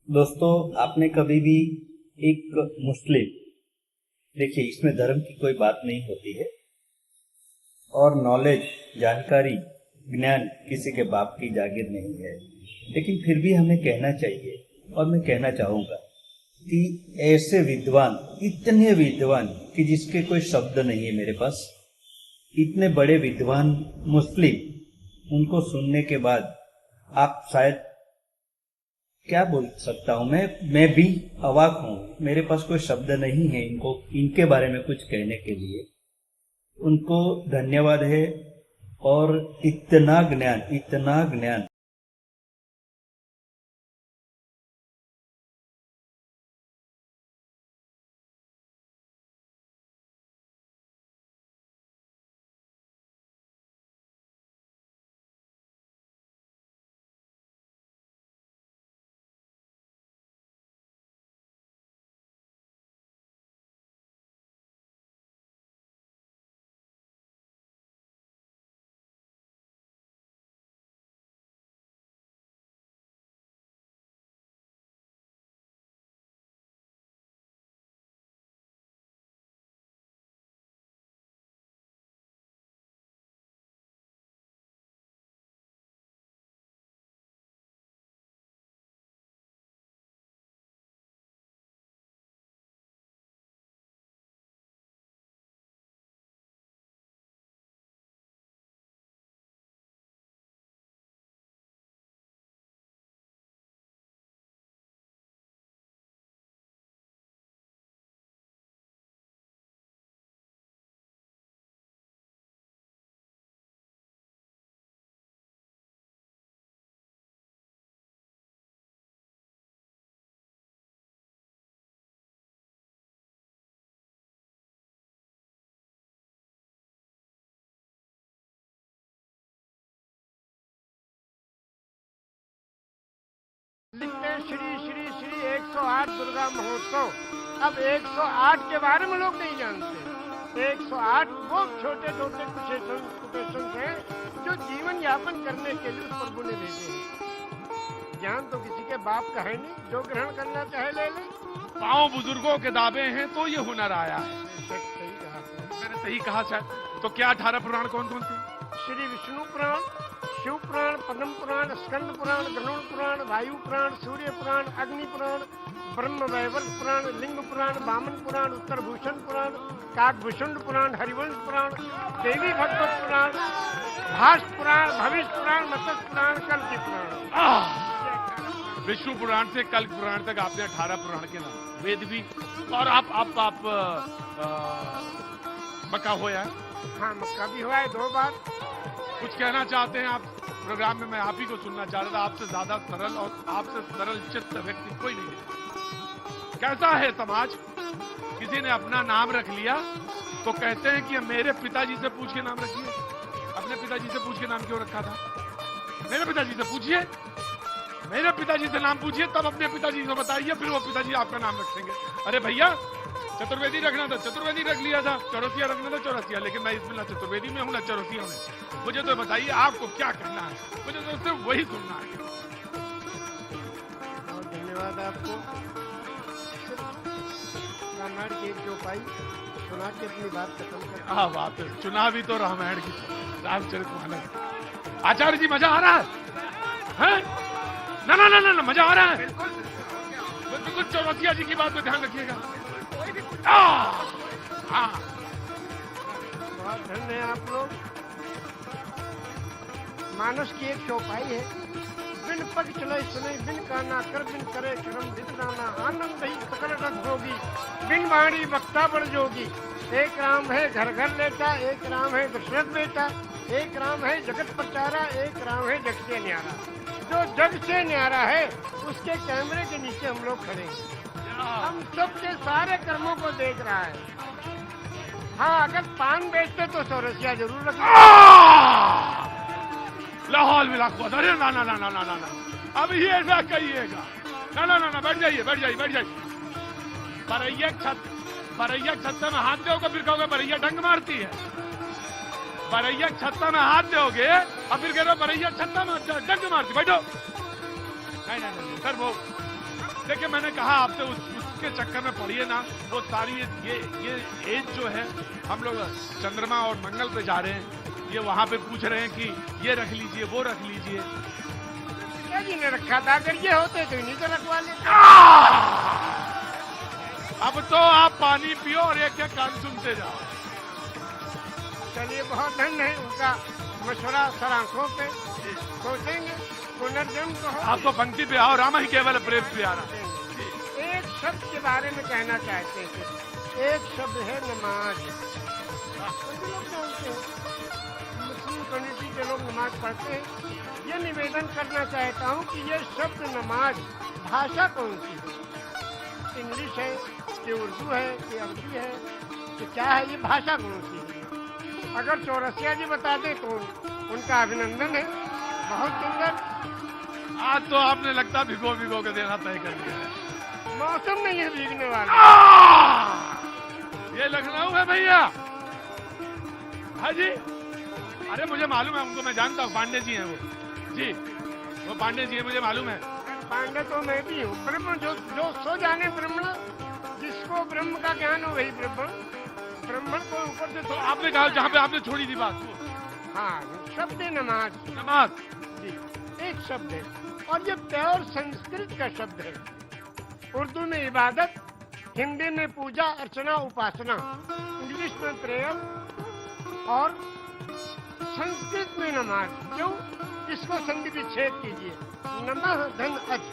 दोस्तों, आपने कभी भी एक मुस्लिम, देखिए इसमें धर्म की कोई बात नहीं होती है और नॉलेज, जानकारी, ज्ञान किसी के बाप की जागीर नहीं है। लेकिन फिर भी हमें कहना चाहिए और मैं कहना चाहूँगा कि ऐसे विद्वान, इतने विद्वान कि जिसके कोई शब्द नहीं है मेरे पास, इतने बड़े विद्वान मुस्लिम, उनको सुनने के बाद आप शायद, क्या बोल सकता हूँ मैं भी अवाक हूँ। मेरे पास कोई शब्द नहीं है इनके बारे में कुछ कहने के लिए। उनको धन्यवाद है। और इतना ज्ञान श्री श्री श्री 108 दुर्गा महोत्सव। अब 108 के बारे में लोग नहीं जानते। 108 वो छोटे छोटे कुछ हैं जो जीवन यापन करने के लिए उस प्रभु ने भेजे हैं। ज्ञान तो किसी के बाप का है नहीं, जो ग्रहण करना चाहे ले ले। पांव बुजुर्गों के दावे हैं तो ये हुनर आया है। सही कहा मैंने सही कहा शायद। तो क्या 18 पुराण कौन कौन थे? श्री विष्णु पुराण, शिव पुराण, पद्म पुराण, स्कंद पुराण, गरुड़ पुराण, वायु पुराण, सूर्य पुराण, अग्नि पुराण, ब्रह्म वैवर्त पुराण, लिंग पुराण, वामन पुराण, उत्तर भूषण पुराण, काकभूषुंड पुराण, हरिवंश पुराण, देवी भगवत पुराण, भाष्य पुराण, भविष्य पुराण, मत्स्य पुराण, कल्कि पुराण। विष्णु पुराण से कल्क पुराण तक आपने 18 पुराण के नाम, वेद भी। और आप मक्का होया है? हाँ, मक्का भी हुआ है 2 बार। कुछ कहना चाहते हैं आप प्रोग्राम में? मैं आप ही को सुनना चाह रहा था। आपसे ज्यादा सरल और आपसे सरल चित्त व्यक्ति कोई नहीं है। कैसा है समाज? किसी ने अपना नाम रख लिया तो कहते हैं कि मेरे पिताजी से पूछ के नाम रखिए। अपने पिताजी से पूछ के नाम क्यों रखा था? मेरे पिताजी से पूछिए, मेरे पिताजी से नाम पूछिए, तब अपने पिताजी को बताइए, फिर वो पिताजी आपका नाम रखेंगे। अरे भैया, चतुर्वेदी रखना था, चतुर्वेदी रख लिया था। चौरसिया रखना था, चौरसिया। लेकिन मैं इसमें ना चतुर्वेदी में हूं ना चौरसिया में। मुझे तो बताइए आपको क्या करना है? मुझे तो सिर्फ वही सुनना है। बहुत धन्यवाद आपको। रामायण की एक चौपाई सुना के अपनी बात खत्म कर। हाँ, बात है। चुनावी तो रामायण की, रामचरितमानस। आचार्य जी, मजा आ रहा है? ना ना ना ना, मजा आ रहा है। बिल्कुल चौरसिया जी की बात पे ध्यान रखिएगा। हाँ, बहुत धन्य है आप लोग। मानस की एक चौपाई है। बिन पग चले सुने, बिन काना कर, बिन करे कर्म दिखनाना, आनंद ही पकड़ रख होगी, बिन वाणी वक्ता बढ़ जोगी। एक राम है घर घर लेता, एक राम है दशरथ बेटा, एक राम है जगत प्रचारा, एक राम है जग से न्यारा। जो जग से न्यारा है उसके कैमरे के नीचे हम लोग खड़े हैं। हम सबके सारे कर्मों को देख रहा है। हाँ, अगर पान बेचते तो चौरसिया जरूर रखें। लाहौल मिला। अरे ना ना ना ना ना ना, अब ही ऐसा कहिएगा। ना ना ना ना, बैठ जाइए बैठ जाइए बैठ जाइए। बरैया छत्ता में हाथ दोगे, फिर कहोगे बरैया डंग मारती है। बरैया छत्ता में हाथ दोगे और फिर कह रहे हो बरैया छत्ता में डंग मारती। बैठो। नहीं नहीं नहीं सर, वो देखिए मैंने कहा आपसे उसके चक्कर में पड़िए ना। वो सारी ये एज जो है, हम लोग चंद्रमा और मंगल पे जा रहे हैं, ये वहां पे पूछ रहे हैं कि ये रख लीजिए वो रख लीजिए। जी ने रखा था, अगर ये होते तो इन्हीं को रखवा लेते। अब तो आप पानी पियो और एक एक कान सुनते जाओ। चलिए बहुत धन्य है, उनका मशवरा सर आंखों पे सोचेंगे। पुनर्जन्म तो हो। आपको पंक्ति पे आओ, राम ही केवल प्रेम प्यारा। एक शब्द के बारे में कहना चाहते थे, एक शब्द है नमाज। सभी लोग जानते हैं, मुस्लिम कम्युनिटी के लोग नमाज पढ़ते हैं। ये निवेदन करना चाहता हूँ कि ये शब्द नमाज भाषा कौन सी है? इंग्लिश है कि उर्दू है कि अरबी है कि क्या है? ये भाषा कौन सी है? अगर चौरसिया जी बता दे तो उनका अभिनंदन है, बहुत सुंदर। आज तो आपने लगता भिगो भिगो के देना तय कर दिया है। मौसम नहीं है भीगने वाला। ये लखनऊ है भैया। हाँ जी, अरे मुझे मालूम है, उनको मैं जानता हूँ, पांडे जी हैं वो जी, वो पांडे जी हैं, मुझे मालूम है। पांडे तो मैं भी हूँ। ब्रह्म जो सो जाने ब्रह्म, जिसको ब्रह्म का ज्ञान हो वही ब्रह्म। ब्राह्मण को ऊपर से तो आपने कहा जहाँ पे आपने छोड़ी थी बात। हाँ, शब्द है नमाज। नमाज जी, एक शब्द है और ये प्योर संस्कृत का शब्द है। उर्दू में इबादत, हिंदी में पूजा अर्चना उपासना, इंग्लिश में प्रेयर और संस्कृत में नमाज। क्यों? इसको संधि विच्छेद कीजिए। नमः धन अज।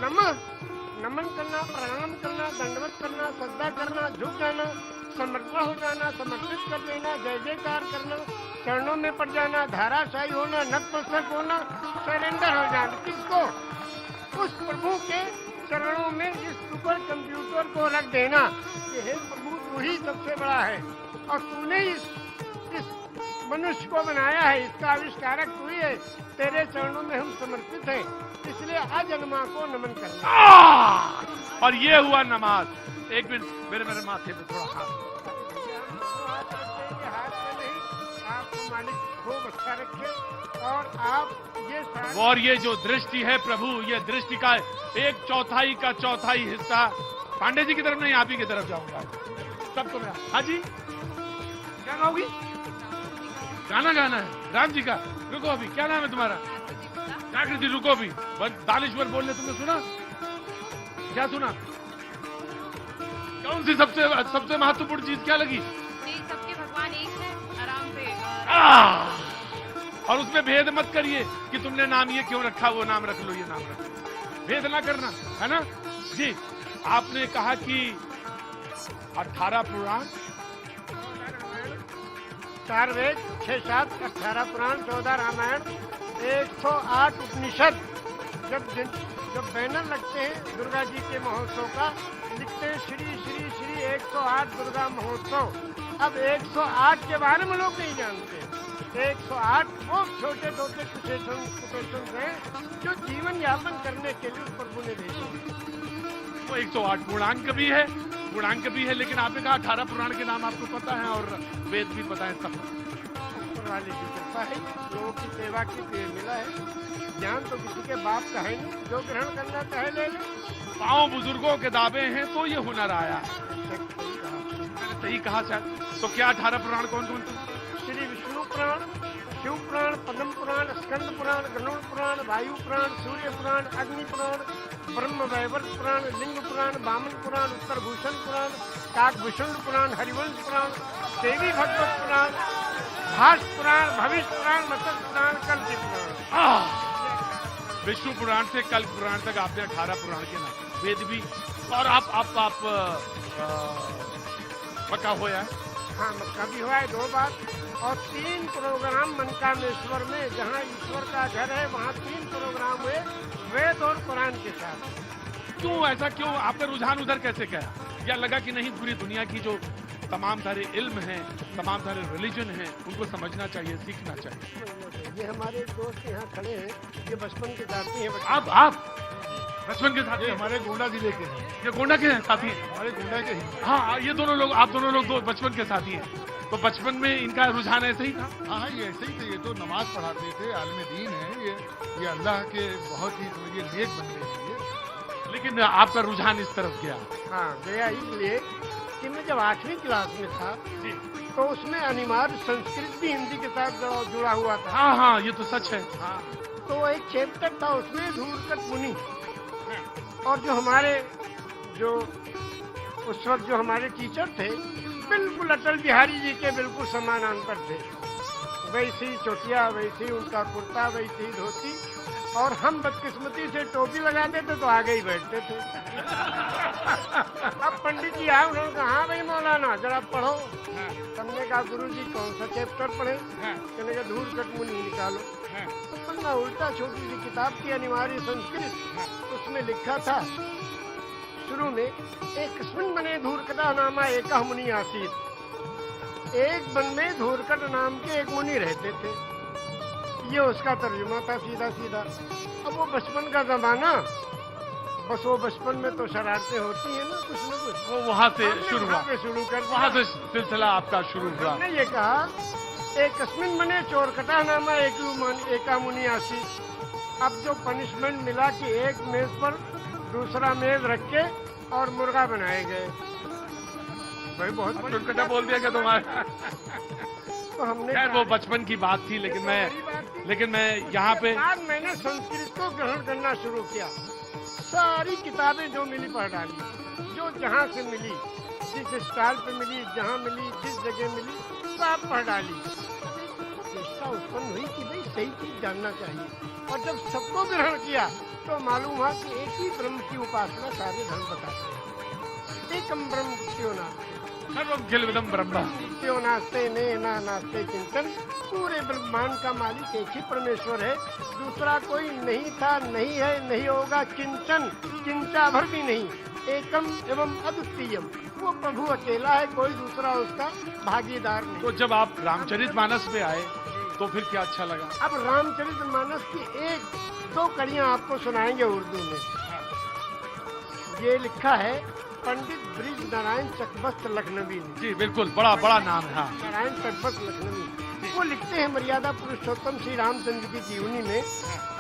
नमः नमन करना, प्रणाम करना, दंडवत करना, सज्जा करना, झुक जाना, समर्पण हो जाना, समर्पित कर देना, जय जयकार करना, चरणों में पड़ जाना, धाराशाही होना, नतमस्तक होना, सरेंडर हो जाना। किसको? उस प्रभु के चरणों में इस सुपर कंप्यूटर को रख देना कि हे प्रभु, तू ही सबसे बड़ा है और तूने इस मनुष्य को बनाया है, इसका आविष्कारक तू ही है। तेरे चरणों में हम समर्पित हैं, इसलिए आज अनमा को नमन करना। और ये हुआ नमाज। एक मिनट, मेरे माथे पे थोड़ा हाथ में नहीं, आपको मालिक खूब अच्छा रखे और आप ये और ये जो दृष्टि है प्रभु, ये दृष्टि का 1/4 का चौथाई हिस्सा पांडे जी की तरफ नहीं, आप ही की तरफ जाऊंगा। सबको मैं। हाँ जी, क्या गाओगी? गाना गाना है राम जी का। रुको अभी, क्या नाम है तुम्हारा? जागृति, रुको अभी, दानिश्वर बोलने तुमने सुना? क्या सुना? कौन सी सबसे महत्वपूर्ण चीज क्या लगी? सबके भगवान एक है, आराम से। और उसमें भेद मत करिए कि तुमने नाम ये क्यों रखा, वो नाम रख लो, ये नाम रख लो, भेद ना करना, है ना जी। आपने कहा कि 18 पुराण, 4 वेद, 6-7, 18 पुराण, 14 रामायण, 108 उपनिषद। जब बैनर लगते हैं दुर्गा जी के महोत्सव का, लिखते हैं श्री श्री श्री 108 दुर्गा महोत्सव। अब 108 के बारे में लोग नहीं जानते। 108 वो छोटे छोटे कुटेशन हैं जो जीवन यापन करने के लिए प्रभु ने भेजे। वो 108 गुणांक भी है, लेकिन आपने कहा 18 पुराण के नाम आपको पता है और वेद भी पता है। सब वाले की कृपा है, लोगों की सेवा की पेड़ मिला है। ज्ञान तो किसी के बाप का है नहीं, जो ग्रहण करना चाहे ले ले। पांव बुजुर्गों के दावे हैं तो ये हुनर आया। सही कहा शायद। तो क्या 18 पुराण कौन कौन थे? श्री विष्णु पुराण, शिव पुराण, पद्म पुराण, स्कंद पुराण, गरुड़ पुराण, वायु पुराण, सूर्य पुराण, अग्नि पुराण, ब्रह्म वैवर्त पुराण, लिंग पुराण, वामन पुराण, उत्तर भूषण पुराण, काकभूषण पुराण, हरिवंश पुराण, देवी भगवत पुराण, भाष्य पुराण, भविष्य पुराण, मत्स्य पुराण, कल्प पुराण। विष्णु पुराण से कल्प पुराण तक आपने 18 पुराण के नाम, वेद भी। और आप पक्का हुआ है? हाँ, मक्का भी हुआ है 2 बार और 3 प्रोग्राम मनकामेश्वर में, जहाँ ईश्वर का घर है वहाँ 3 प्रोग्राम हुए वेद और पुराण के साथ। क्यों ऐसा, क्यों आपका रुझान उधर कैसे गया? या लगा कि नहीं, पूरी दुनिया की जो तमाम सारे इल्म हैं, तमाम सारे रिलीजन हैं, उनको समझना चाहिए, सीखना चाहिए? ये हमारे दोस्त यहाँ खड़े हैं, ये बचपन के साथी हैं। आप बचपन के साथी? हमारे गोंडा जिले के हैं। ये गोंडा के हैं साथी? हमारे गोंडा के हैं। हाँ, ये दोनों लोग, आप दोनों लोग बचपन के साथी हैं। तो बचपन में इनका रुझान ऐसे ही था? हाँ, ये ऐसे ही थे। ये तो नमाज पढ़ाते थे, आलिम दीन है ये अल्लाह के बहुत ही समझिए नेक बंदे हैं ये। लेकिन आपका रुझान इस तरफ गया। हाँ, गया इसलिए कि मैं जब 8वीं क्लास में था जी। तो उसमें अनिवार्य संस्कृत भी हिंदी के साथ जुड़ा हुआ था। हाँ हाँ, ये तो सच है। हाँ। तो एक चैप्टर था उसमें धूर्कट मुनि, और जो हमारे जो उस वक्त जो हमारे टीचर थे बिल्कुल अटल बिहारी जी के बिल्कुल समानांतर थे। वैसी चोटिया, वैसी उनका कुर्ता, वैसी धोती, और हम बदकिस्मती से टोपी लगाते थे तो आगे ही बैठते थे। अब पंडित जी आए, उन्होंने कहा हाँ भाई मौलाना जरा पढ़ो। हमने कहा गुरुजी कौन सा चैप्टर पढ़े? कहने का धूर्कट मुनि निकालो। तो पन्ना उल्टा, छोटी सी किताब की अनिवार्य संस्कृत, उसमें लिखा था शुरू में, एकस्मिन् वने धूर्कटा नामा एकः मुनि आसीत्। एक वन में धूर्कट नाम के एक मुनि रहते थे। ये उसका तर्जुमा था सीधा सीधा। अब वो बचपन का जमाना, बस वो बचपन में तो शरारतें होती है ना कुछ न कुछ, वो वहाँ से शुरू हुआ, शुरू कर वहाँ से सिलसिला आपका शुरू हुआ। हमने ये कहा एकस्मिन् वने चोरकटा नामा एका मुनि आसीत्। अब जो पनिशमेंट मिला कि एक मेज पर दूसरा मेज रख के और मुर्गा बनाए गए। भाई बहुत चुटकुला बोल दिया क्या तुम्हारा? तो हमने खैर वो बचपन की बात थी, लेकिन मैं यहाँ पे बाद मैंने संस्कृत को ग्रहण करना शुरू किया। सारी किताबें जो मिली पढ़ डाली, जो जहाँ से मिली, जिस स्टाइल पे मिली, जहाँ मिली, जिस जगह मिली, सब पढ़ डाली। चेष्टा उत्पन्न हुई कि भाई सही चीज जानना चाहिए, और जब सबको ग्रहण किया तो मालूम हुआ कि एक ही ब्रह्म की उपासना सारे धर्म बताते हैं। एकम ब्रह्म क्यों ना सर्वम खिलविदम ब्रह्म क्यों नास्ते ने ना नास्ते चिंतन। पूरे ब्रह्मांड का मालिक एक ही परमेश्वर है, दूसरा कोई नहीं था, नहीं है, नहीं होगा। किंचन, किंचा भर भी नहीं। एकम एवं अद्वितीयम, वो प्रभु अकेला है, कोई दूसरा उसका भागीदार नहीं। तो जब आप रामचरितमानस पे आए तो फिर क्या अच्छा लगा? अब रामचरितमानस की एक दो कड़ियां आपको सुनाएंगे उर्दू में। ये लिखा है पंडित ब्रिज नारायण चकबस्त लखनवी ने। जी बिल्कुल, बड़ा बड़ा नाम है। हाँ। नारायण चकबस्त लखनवी, वो लिखते हैं मर्यादा पुरुषोत्तम श्री रामचंद्र की जीवनी में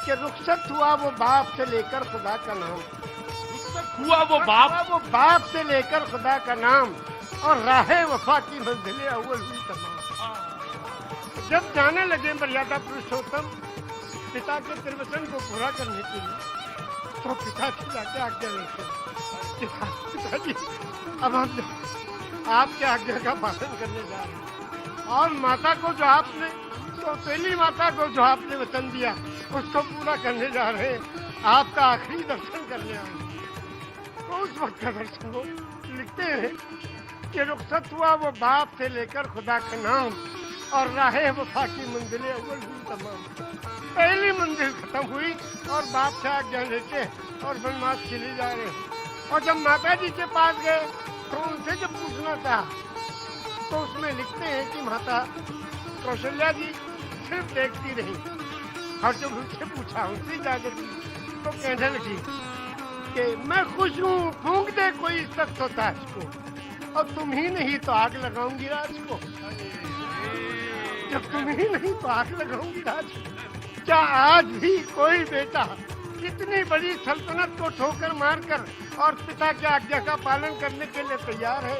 कि रुखसत हुआ वो बाप से लेकर खुदा का नाम। हुआ वो बाप से लेकर खुदा का नाम, और राहे वफा की मंजिलें अव्वल हुई तमाम। जब जाने लगे मर्यादा पुरुषोत्तम पिता के त्रिवचन को पूरा करने के लिए, तो पिता की जाके आज्ञा लेते पिताजी अब हम आपके आज्ञा का पालन करने जा रहे हैं, और माता को जो आपने, सौतेली माता को जो आपने वचन दिया उसको पूरा करने जा रहे हैं, आपका आखिरी दर्शन करने आए। तो उस वक्त का दर्शन वो लिखते हैं कि रुखसत हुआ वो बाप से लेकर खुदा का नाम, और राहे वफा की मंजिलें अव्वल हुई तमाम। पहली मंजिल खत्म हुई और बाप से आज्ञा लेके और वनवास चले जा रहे हैं। और जब माता जी के पास गए तो उनसे जब पूछना चाहा तो उसमें लिखते हैं कि माता कौशल्या जी सिर्फ देखती रही, और जब उससे पूछा, उससे इजाजत दी, तो कहने लगी कि मैं खुश हूँ, फूंक दे कोई सख्त होता है इसको, और तुम ही नहीं तो आग लगाऊंगी राज को। जब तुम ही नहीं तो आग लगाऊंगी राज को। क्या आज भी कोई बेटा इतनी बड़ी सल्तनत को ठोकर मारकर और पिता की आज्ञा का पालन करने के लिए तैयार है?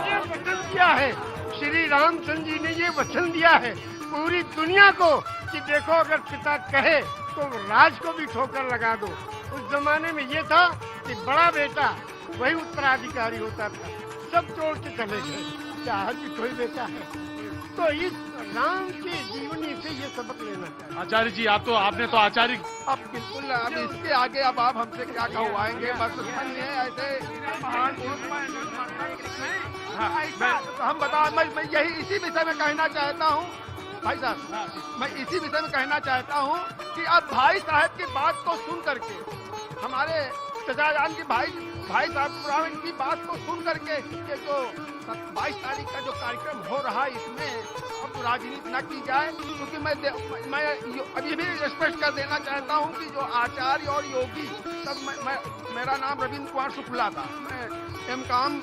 ये वचन दिया है श्री रामचंद्र जी ने, ये वचन दिया है पूरी दुनिया को कि देखो अगर पिता कहे तो राज को भी ठोकर लगा दो। उस जमाने में ये था कि बड़ा बेटा वही उत्तराधिकारी होता था, सब छोड़ के चले गए। क्या आज भी कोई बेटा है? तो इस राम की जीवनी से ये सबक लेना चाहिए। आचार्य जी आपने तो आचार्य, अब बिल्कुल, अब इसके आगे अब आप हमसे क्या कहवाएंगे? बस नहीं है ऐसे तो हम बता, मैं यही इसी विषय में कहना चाहता हूँ भाई साहब, मैं इसी विषय में कहना चाहता हूँ कि अब भाई साहब की बात को सुन करके, हमारे चचाजान की भाई साहब पुराण की बात को सुन करके, ये जो 22 तारीख का जो कार्यक्रम हो रहा है इसमें अब राजनीति न की जाए, क्योंकि मैं अभी भी स्पष्ट कर देना चाहता हूं कि जो आचार्य और योगी सब, मेरा नाम रविंद्र कुमार शुक्ला था, मैं एमकॉम।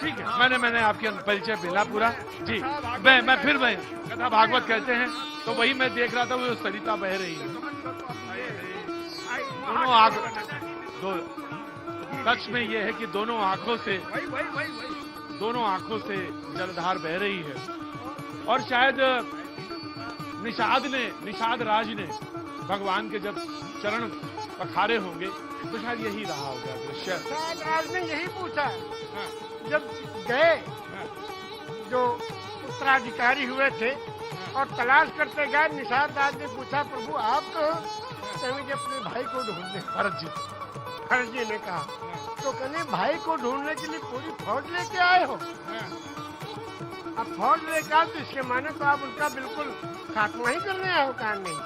ठीक है, मैंने आपके परिचय मिला पूरा जी। मैं फिर कथा भागवत कहते हैं तो वही मैं देख रहा था, वो सरिता बह रही है, दोनों आग दो सच में ये है कि दोनों आंखों से जलधार बह रही है। और शायद निषाद राज ने भगवान के जब चरण पखारे होंगे तो शायद यही रहा होगा दृश्य। शायद आज ने यही पूछा जब गए, जो उत्तराधिकारी हुए थे और तलाश करते गए, निषाद राज ने पूछा, प्रभु आप तो कहेंगे अपने भाई को ढूंढने। भरत जी ने कहा, तो कहने भाई को ढूंढने के लिए पूरी फौज लेके आए हो। अब फौज लेके आए तो इसके माने तो आप उनका बिल्कुल खात्मा ही करने आए हो। कहा नहीं,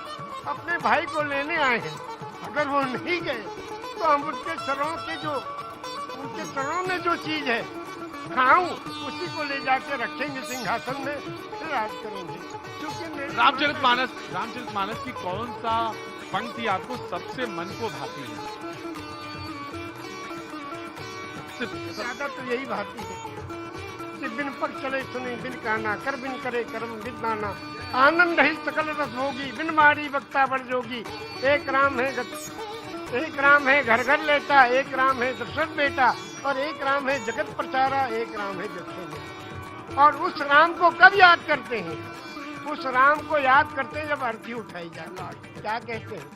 अपने भाई को लेने आए हैं। अगर वो नहीं गए तो हम उनके चरणों में जो चीज है खाऊं, उसी को ले जाके रखेंगे सिंहासन में, फिर राज करेंगे। क्योंकि रामचरितमानस की कौन सा पंक्ति आपको सबसे मन को भाती है? ज्यादा तो यही भाती है कि बिन पग चले सुने बिन काना, कर बिन करे कर्म बिन नाना, आनंद ही सकल रस होगी, बिन मारी वक्ता बढ़ जोगी। एक राम है घर घर लेता, एक राम है दशरथ बेटा, और एक राम है जगत प्रचारा, एक राम है जगत। और उस राम को कब याद करते हैं? उस राम को याद करते हैं जब अर्थी उठाई जाए। क्या कहते हैं?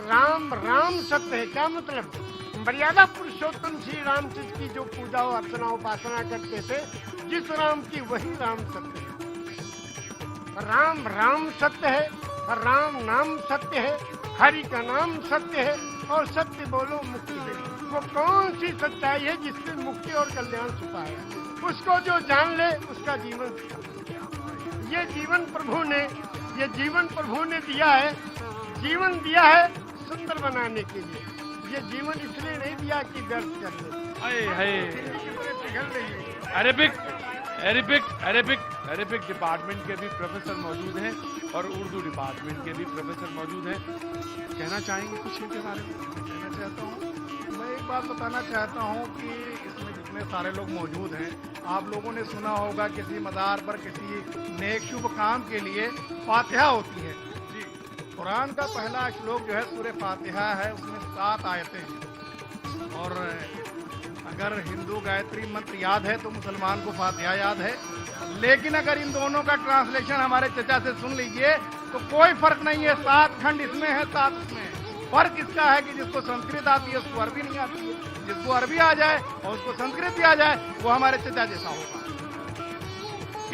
राम सत्य है। क्या मतलब? मर्यादा पुरुषोत्तम श्री रामचंद्र की जो पूजा अर्चना उपासना करते थे, जिस राम की वही राम सत्य है। राम सत्य है, राम नाम सत्य है, हरि का नाम सत्य है, और सत्य बोलो मुक्ति है। वो कौन सी सच्चाई है जिसमें मुक्ति और कल्याण छुपा है? उसको जो जान ले उसका जीवन। ये जीवन प्रभु ने दिया है। जीवन दिया है सुंदर बनाने के लिए। ये जीवन इसलिए नहीं दिया कि व्यर्थ कर ले। अरेबिक डिपार्टमेंट के भी प्रोफेसर मौजूद हैं और उर्दू डिपार्टमेंट के भी प्रोफेसर मौजूद हैं। कहना चाहेंगे कुछ इनके बारे में? कहना चाहता हूँ, मैं एक बात बताना चाहता हूँ कि इसमें जितने सारे लोग मौजूद हैं, आप लोगों ने सुना होगा किसी मज़ार पर किसी नेक शुभ काम के लिए फातिहा होती है। कुरान का पहला श्लोक जो है सूरह फातिहा है, उसमें 7 आयतें हैं। और अगर हिंदू गायत्री मंत्र याद है तो मुसलमान को फातिहा याद है। लेकिन अगर इन दोनों का ट्रांसलेशन हमारे चचा से सुन लीजिए तो कोई फर्क नहीं है। 7 खंड इसमें है, 7 उसमें है। फर्क इसका है कि जिसको संस्कृत आती है उसको अरबी नहीं आती है। जिसको अरबी आ जाए और उसको संस्कृत भी आ जाए वो हमारे चचा जैसा होगा।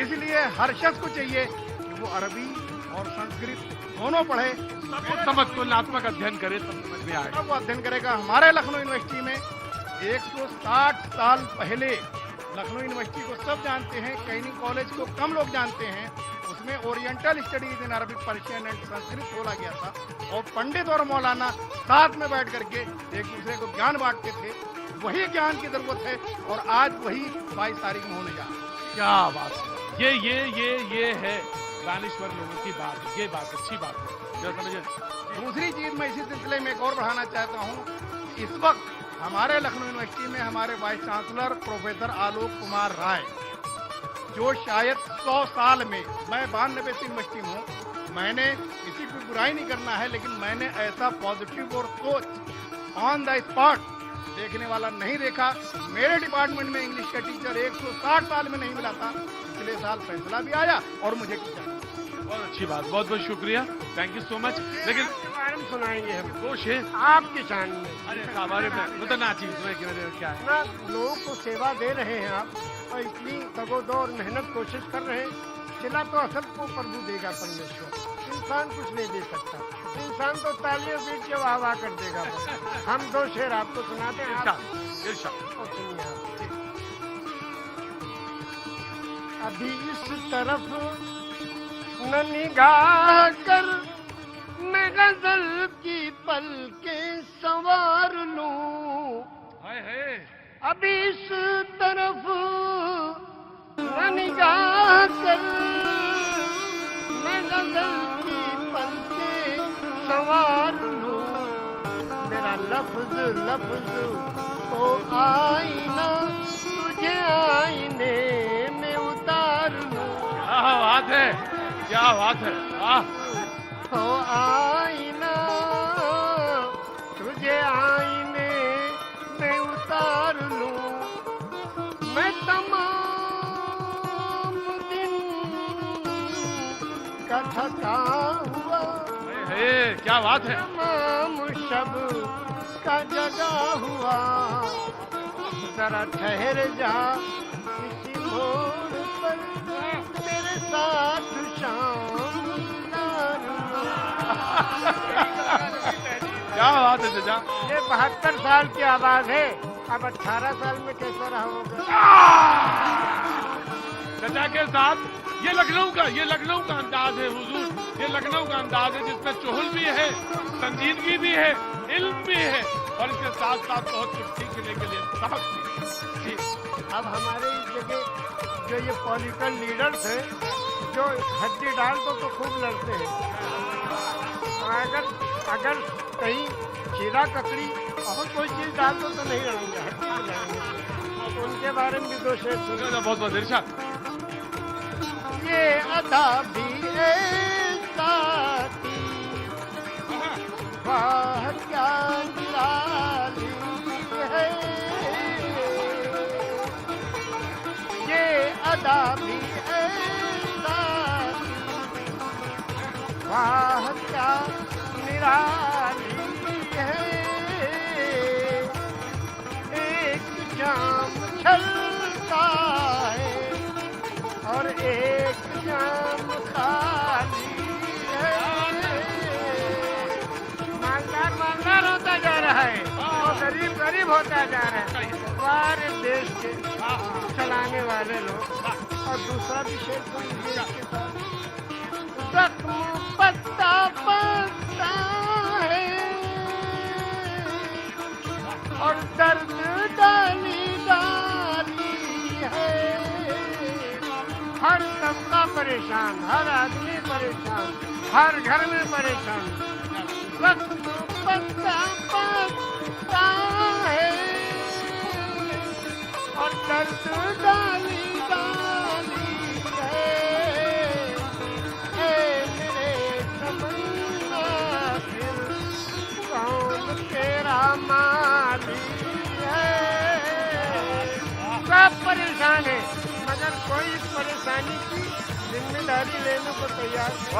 इसलिए हर शख्स को चाहिए कि वो अरबी और संस्कृत दोनों पढ़े, तुलनात्मक अध्ययन करे, तब समझ में आएगा। वो अध्ययन करेगा। हमारे लखनऊ यूनिवर्सिटी में 160 साल पहले, लखनऊ यूनिवर्सिटी को सब जानते हैं, कैनिंग कॉलेज को कम लोग जानते हैं, उसमें oriental studies in Arabic, Persian and Sanskrit खोला गया था। और पंडित और मौलाना साथ में बैठ करके एक दूसरे को ज्ञान बांटते थे। वही ज्ञान की जरूरत है और आज वही 22 तारीख में होने जा रहा है। क्या बात है! ये है दानिश्वर लोगों की बात। ये बात अच्छी बात है जो समझे। दूसरी चीज मैं इसी सिलसिले में एक और बढ़ाना चाहता हूँ। इस वक्त हमारे लखनऊ यूनिवर्सिटी में हमारे vice chancellor professor Alok Kumar Rai, जो शायद 100 साल में, मैं 92 से यूनिवर्सिटी में हूँ, मैंने किसी को बुराई नहीं करना है, लेकिन मैंने ऐसा पॉजिटिव और सोच ऑन द स्पॉट देखने वाला नहीं देखा। मेरे डिपार्टमेंट में इंग्लिश का टीचर 160 साल में नहीं मिला था। पिछले साल फैसला भी आया और मुझे किया। बहुत अच्छी बात, बहुत बहुत शुक्रिया, थैंक यू सो मच। लेकिन बारे में सुनाएंगे हम दोष है आपकी शान में। अरे बारे में बताना चाहिए क्या है ना, लोगों को सेवा दे रहे हैं आप, और इतनी तगोदो और मेहनत कोशिश कर रहे हैं। खिला तो असल को प्रभु देगा परमेश्वर, इंसान कुछ नहीं दे सकता। इंसान तो तालियां पीट के वाह वाह कर देगा। हम 2 शेर आपको सुनाते हैं। अभी इस तरफ न निगाह कर, मैं गजल की पलकें संवार लूं। अभी इस तरफ न निगाह कर, मैं गजल की पलकें संवार लूं। मेरा लफ्ज तो आईना, तुझे आईने में उतार लूं। क्या बात है, क्या बात है! तो आईना तुझे आईने थका हुआ, हे क्या बात है। तमाम शब का जगा हुआ, जरा ठहर जा किसी मोड़ पर, तेरे साथ शाम गुजारूं। क्या बात है चाचा। ये 72 साल की आवाज है, अब 18 साल में कैसा रहा होगा। चाचा के साथ ये लखनऊ का अंदाज है हुजूर, ये लखनऊ का अंदाज है जिसमें चुहल भी है, संजीदगी भी है, इल्म भी है और इसके साथ साथ बहुत कुछ सीखने के लिए सबक भी है। अब हमारे इस जगह जो ये पॉलिटिकल लीडर्स हैं, जो हड्डी डाल दो तो खूब लड़ते हैं, अगर कहीं खीरा ककड़ी और कोई चीज डाल दो तो नहीं लड़ेंगे, हड्डी में लड़ेंगे। तो उनके बारे में भी दो शेर सुनो। बहुत बहुत इरशाद। ये अदा भी ऐसा थी, वाह क्या निराली है, ये अदा भी ऐसा थी, वाह क्या निराली है, एक जाम छलता है और एक जाम खाली है। मालदार मालदार होता जा रहा है और गरीब गरीब होता जा रहा है, सारे देश के चलाने वाले लोग। और दूसरा भी शेर सुन लीजिए इसके साथ, जख्म पत्ता पत्ता है और दर्द डाली डाली है, हर तबका परेशान, हर आदमी परेशान, हर घर में परेशान। जख्म पत्ता पत्ता है और दर्द डाली डाली है, मेरे तमन्ना फिर कौन तेरा माली है। सब परेशान है मगर कोई इस परेशानी की जिम्मेदारी लेने को तैयार नहीं।